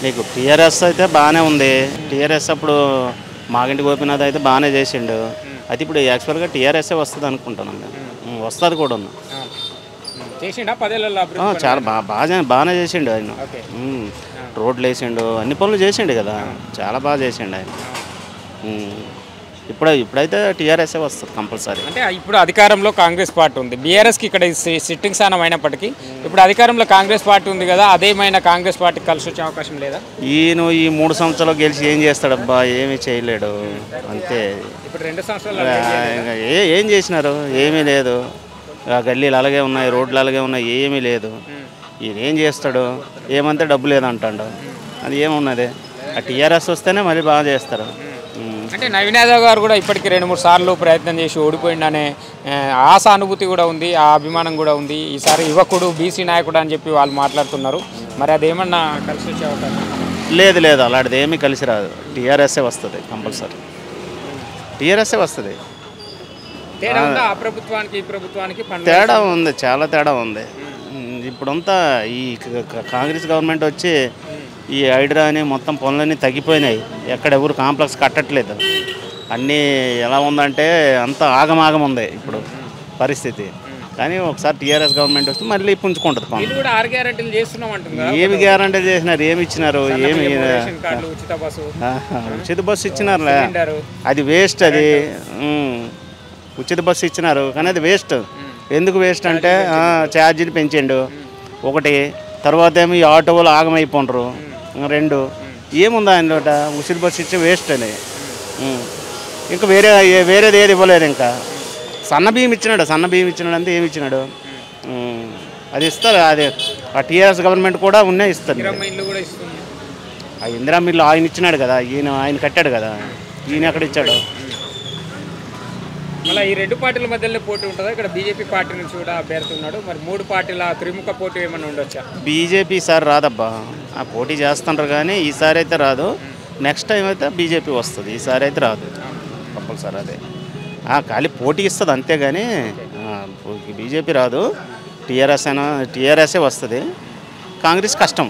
నీకు టీఆర్ఎస్ అయితే బాగానే ఉంది. టీఆర్ఎస్ అప్పుడు మాగంటి గోపీనాథ్ అయితే బాగానే చేసిండు. అయితే ఇప్పుడు యాక్చువల్గా టీఆర్ఎస్ఏ వస్తుంది అనుకుంటున్నాం మేము. వస్తుంది కూడా చేసిండా 10 ఏళ్లలో చాలా బాగానే చేసిండు ఆయన. రోడ్లు వేసిండు, అన్ని పనులు చేసిండు కదా, చాలా బాగా చేసిండు ఆయన. ఇప్పుడైతే టీఆర్ఎస్ఏ వస్తుంది కంపల్సరీ. అంటే ఇప్పుడు అధికారంలో కాంగ్రెస్ పార్టీ ఉంది, బీఆర్ఎస్కి ఇక్కడ సిట్టింగ్ స్థానం అయినప్పటికీ ఇప్పుడు అధికారంలో కాంగ్రెస్ పార్టీ ఉంది కదా, అదేమైనా కాంగ్రెస్ పార్టీకి కలిసి వచ్చే అవకాశం లేదా? ఈయన ఈ 3 సంవత్సరాలు గెలిచి ఏం చేస్తాడబ్బా, ఏమీ చేయలేడు అంతే. ఇప్పుడు 2 సంవత్సరాలు ఏం చేసినారు? ఏమీ లేదు. గల్లీలు అలాగే ఉన్నాయి, రోడ్లు అలాగే ఉన్నాయి, ఏమీ లేదు. ఈయన ఏం చేస్తాడు? ఏమంటే డబ్బు లేదంటాడు. అది ఏమున్నది? ఆ టీఆర్ఎస్ వస్తేనే మళ్ళీ బాగా చేస్తారు. అంటే నవీన్ యాదవ్ గారు కూడా ఇప్పటికీ 2-3 సార్లు ప్రయత్నం చేసి ఓడిపోయిందనే ఆ సానుభూతి కూడా ఉంది, ఆ అభిమానం కూడా ఉంది. ఈసారి యువకుడు బీసీ నాయకుడు అని చెప్పి వాళ్ళు మాట్లాడుతున్నారు. మరి అదేమన్నా కలిసి వచ్చే అవకాశం? లేదు, అలాంటిది ఏమీ కలిసి రాదు. టీఆర్ఎస్ఏ వస్తుంది కంపల్సరీ. టీఆర్ఎస్ఏ వస్తుంది. ఆ ప్రభుత్వానికి ఈ ప్రభుత్వానికి తేడా ఉంది, చాలా తేడా ఉంది. ఇప్పుడంతా ఈ కాంగ్రెస్ గవర్నమెంట్ వచ్చి ఈ హైడ్రా అని మొత్తం పనులన్నీ తగ్గిపోయినాయి. ఎక్కడ ఎవరు కాంప్లెక్స్ కట్టట్లేదు. అన్నీ ఎలా ఉందంటే అంత ఆగమాగం ఉంది ఇప్పుడు పరిస్థితి. కానీ ఒకసారి టీఆర్ఎస్ గవర్నమెంట్ వస్తే మళ్ళీ పుంజుకుంటుంది పనులు. ఏమి గ్యారంటీ చేసినారు? ఏమి ఇచ్చినారు? ఏమి ఉచిత బస్సు ఇచ్చినారులే, అది వేస్ట్. అది ఉచిత బస్సు ఇచ్చినారు కానీ అది వేస్ట్. ఎందుకు వేస్ట్ అంటే ఛార్జీలు పెంచిండు ఒకటి, తర్వాత ఏమో ఈ ఆటోలు ఆగమైపోండ్రు 2. ఏముందా అందులోట? ఉచిత బస్సు ఇచ్చే వేస్ట్ అని. ఇంకా వేరేది ఏది ఇవ్వలేదు. ఇంకా సన్న బియ్యం ఇచ్చినాడు అంతే. ఏమి ఇచ్చినాడు? అది ఇస్తారు. అది ఆ టీఆర్ఎస్ గవర్నమెంట్ కూడా ఇస్తారు. ఆ ఇందిరా మిల్లు ఆయన ఇచ్చినాడు కదా, ఆయన కట్టాడు కదా, ఈయన ఎక్కడ ఇచ్చాడు? మళ్ళీ ఈ 2 పార్టీల మధ్యలో పోటీ ఉంటుందా? ఇక్కడ బీజేపీ పార్టీ నుంచి కూడా అభ్యర్థి ఉన్నాడు. మరి 3 పార్టీల త్రిముఖ పోటీ ఏమైనా ఉండొచ్చా? బీజేపీ ఈసారి రాదబ్బా. ఆ పోటీ చేస్తుంటారు కానీ ఈసారి అయితే రాదు. నెక్స్ట్ టైం అయితే బీజేపీ వస్తుంది. ఈసారి అయితే రాదు కంపల్సరీ. అదే ఖాళీ పోటీ ఇస్తుంది అంతేగాని బీజేపీ రాదు. టీఆర్ఎస్ఏ వస్తుంది. కాంగ్రెస్ కష్టం.